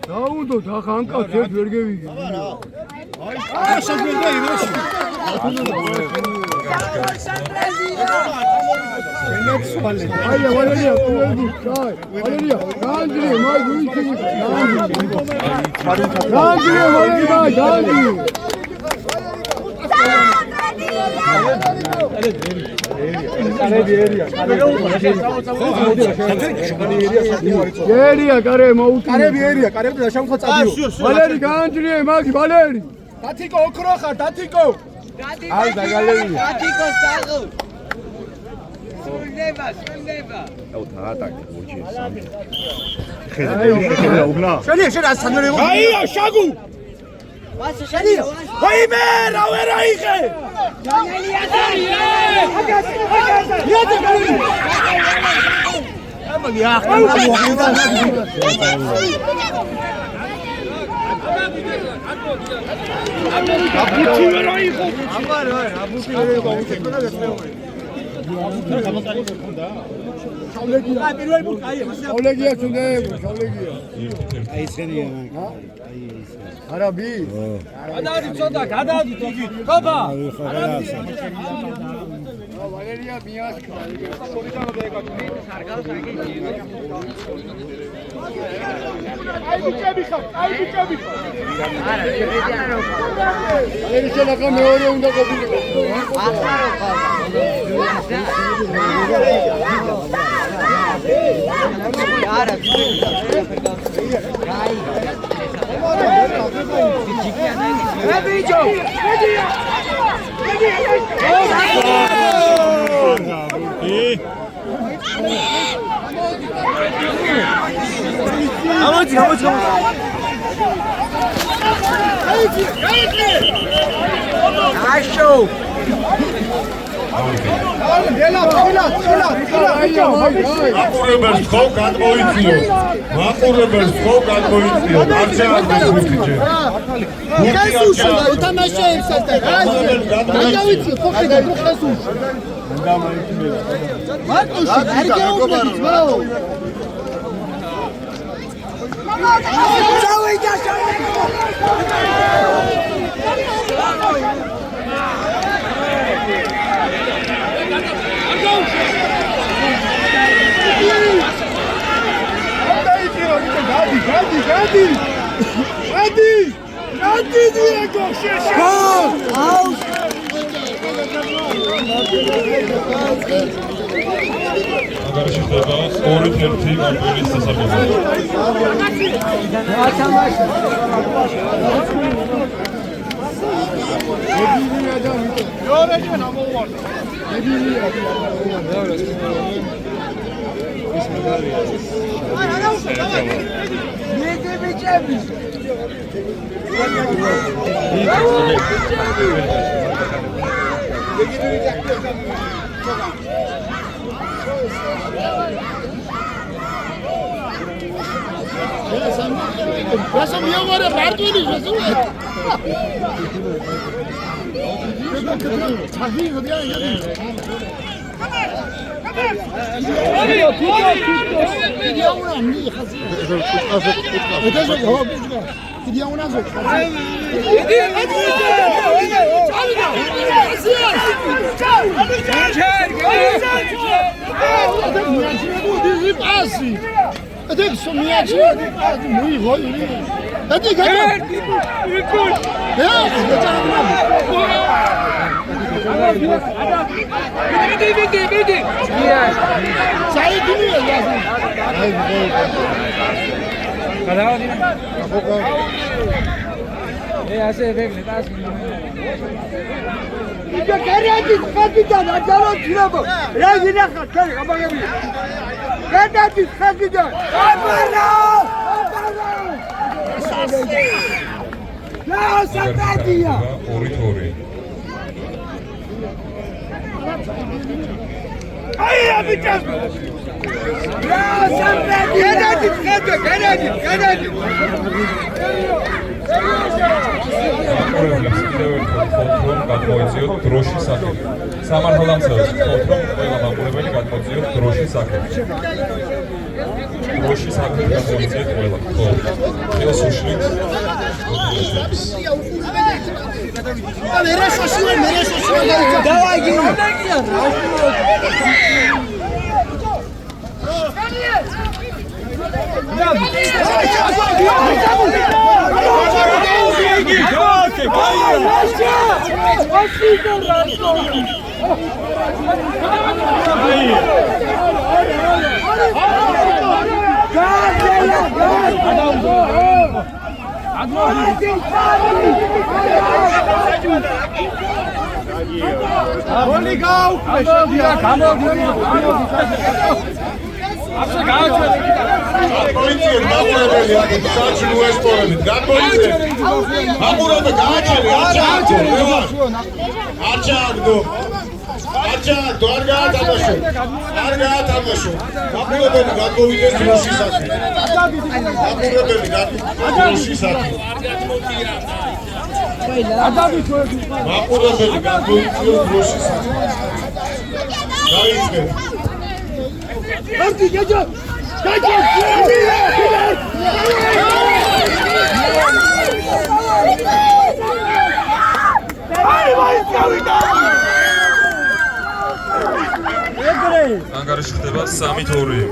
დაუნდოთ ახლა ანკაც ერთ ვერ გევიგე. აი შეგვიძლია იმაში. აი ვალერია, ვალერია, განძრე, მაი გუიცი. განძრე, ვალერია, განძრე. ერია, კარე მოუწი. კარები ერია, კარები და შევხო წადიო. ვალერი განძრე, მაგი ვალერი. დათიკო ოქრო ხარ, დათიკო. აი დაგალევია. დათიკო საღო. სულდება. აუ თაატაკი გუჩი სამი. ხედა უგნა. შენია სანერეო. აია შაგუ. ვასე შენია. ვაიმე, რა ვერა იღე. ჯანელია დარია. აგასი. იაძე გალი. ამაგი ახლა მოხდა. აბუთი ვერა იღო. აბარე, აბუთი ვერა იღო. უკეთდა გასწრებული. შავლეგია პირველი ბურკაია მასე შავლეგია ჩუნდე შავლეგია აი ისენია აი ეს არაბი გადადი ცოტა გადადი თიგი ხობა ვალერია მიასკა სოლიდანო დაეკატუნი სარგალს აგიჯი აი ბიჭები ხარ არა შეხედა ვალერი შენაკა მეორე უნდა ყოფილიყო ახლა მაყურებელს ხო გადმოიწიო. მაყურებელს ხო გადმოიწიო. არჩა აღმოიწიო. ხესუშა უთამაშეებს ასეთ. გადავიწიო ხო ხედა ხო ხესუშ. მარტოში არ გეუბნებით ბაო. წავიდა Gadi Diego, out. Agora chegou ouro terti arboli sasabos. გადმოეწიოთ დროშის სახელი. სამართალდამცავი ვთქვათ, რომ ყველა მაყურებელი გადმოეწიოთ დროშის სახელი. დროშის სახელი გადმოეწიოთ ყველა. ხო. ეს უშლით. Давай, Гена! ანგარიში ხდება 3-2.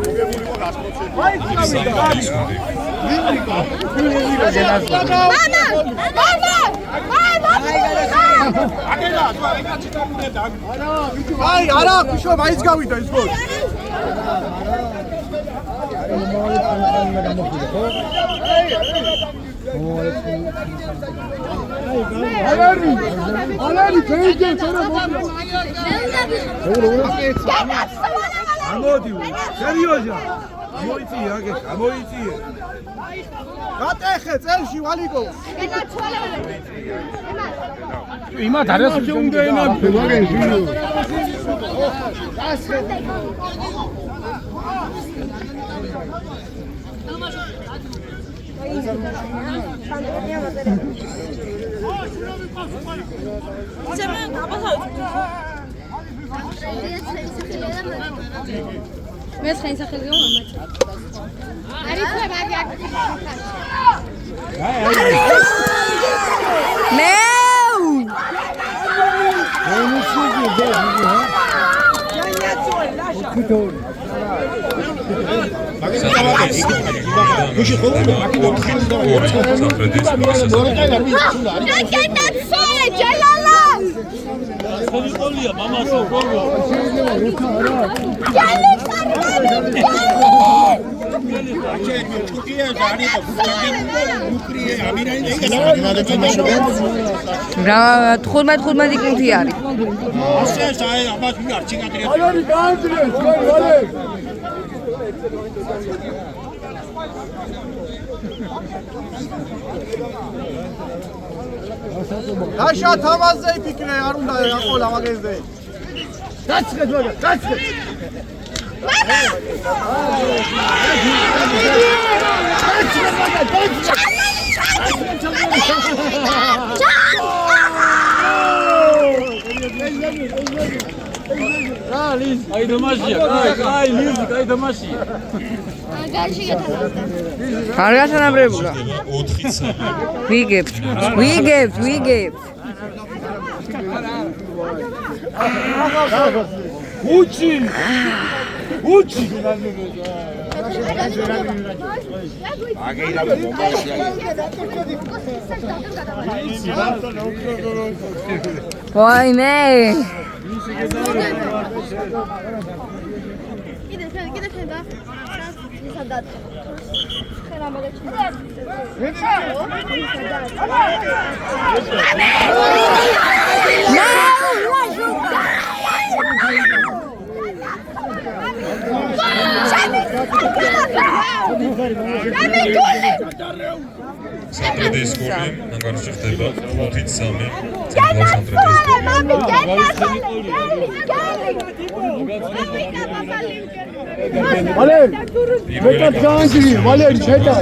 აი, არა, ბიშო, მაინც გავიდა ის გოლი. ალარი, ფეიდე, ჩერა მოდი. ამოდი, სერიოზია. ამოიწია, ამოიწია. გატეხე წელში ვალიკო. იმათ არის უნდა ენაფე, მაგენ შინო. მე ხენ სახელი გამომაჩ. არის მე მაგ ხურმად იქნუთი არის. დაშა თამაზე იფიქრე, არ უნდა აყოლა მაგაზე. დაცხეთ მაგა, დაცხეთ. აი დამაშია, აი ლიზი, აი დამაშია. არ გასანაბრებულა. 4-3. ვიგებთ. უჩი. ვაიმე. კიდე და სადაც ხერა მაგაჩი სამტრედის გოლი ანგარიშში ხდება 5-3 სამტრედის Valer, betat kaanjiri, Valer, cheta.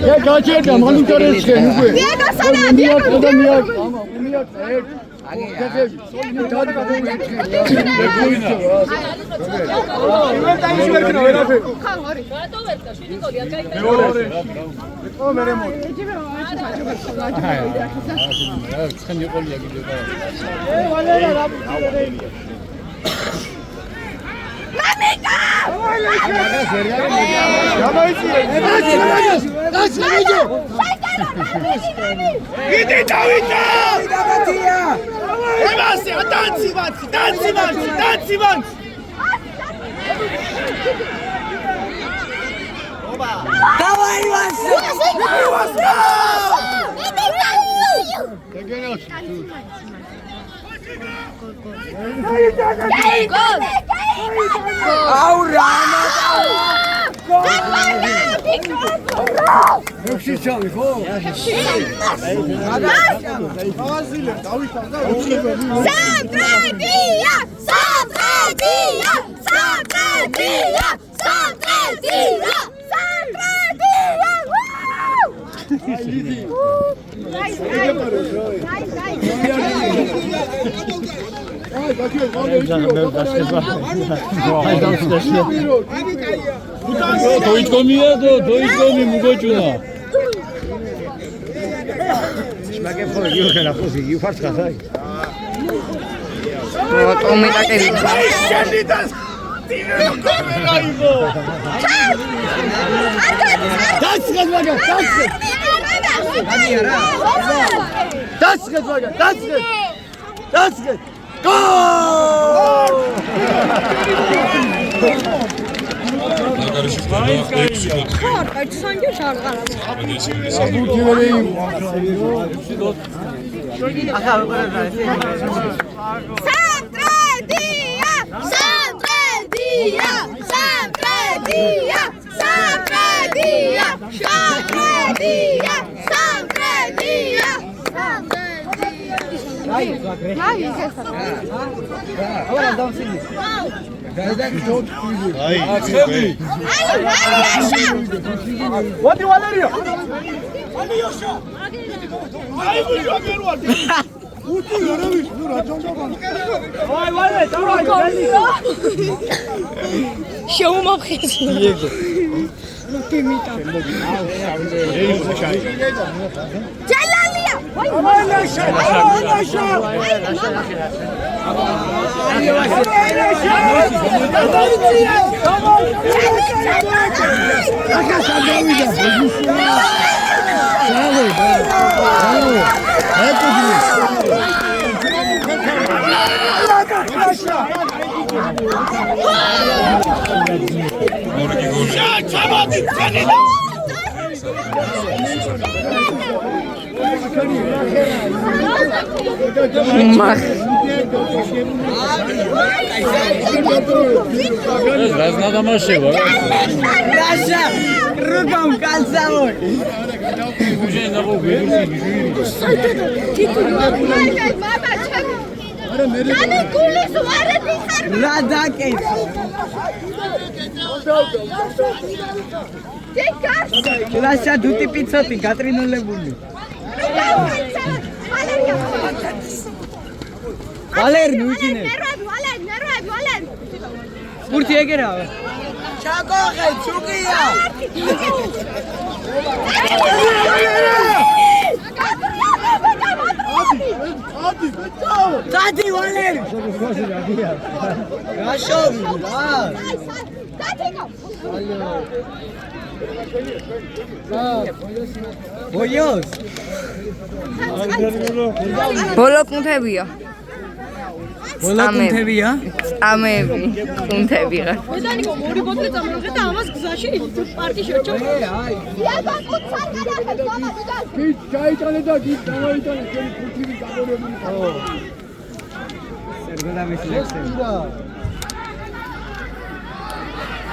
Ye gacheta, manu kareske, nuke. Diego sana, Umiyat, ama umiyat, evet. ანგარიშში ხდება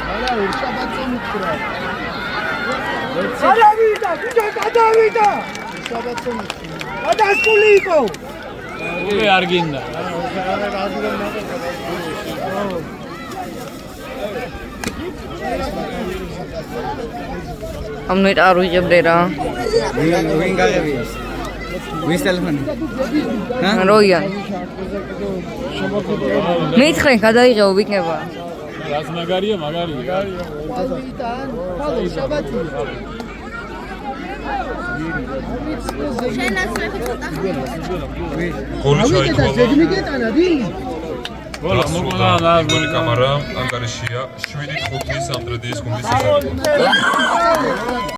Hala ursa batzen გადავიდა, ბიჭო, გადავიდა. გადასული იყო. უბე არ გინდა. ამით არ ვიჭებდე რა. ვინ გაღები? ვის ტელეფონი? როიან. მეცხრე გადაიღო ვიკნება. რას მაგარია, მაგარია. გოლი ჩაითვალა. ბოლა მოგონა გოლი კამარა ანგარიშია 7-5 სამტრედიის გუნდის შესაძლებლად.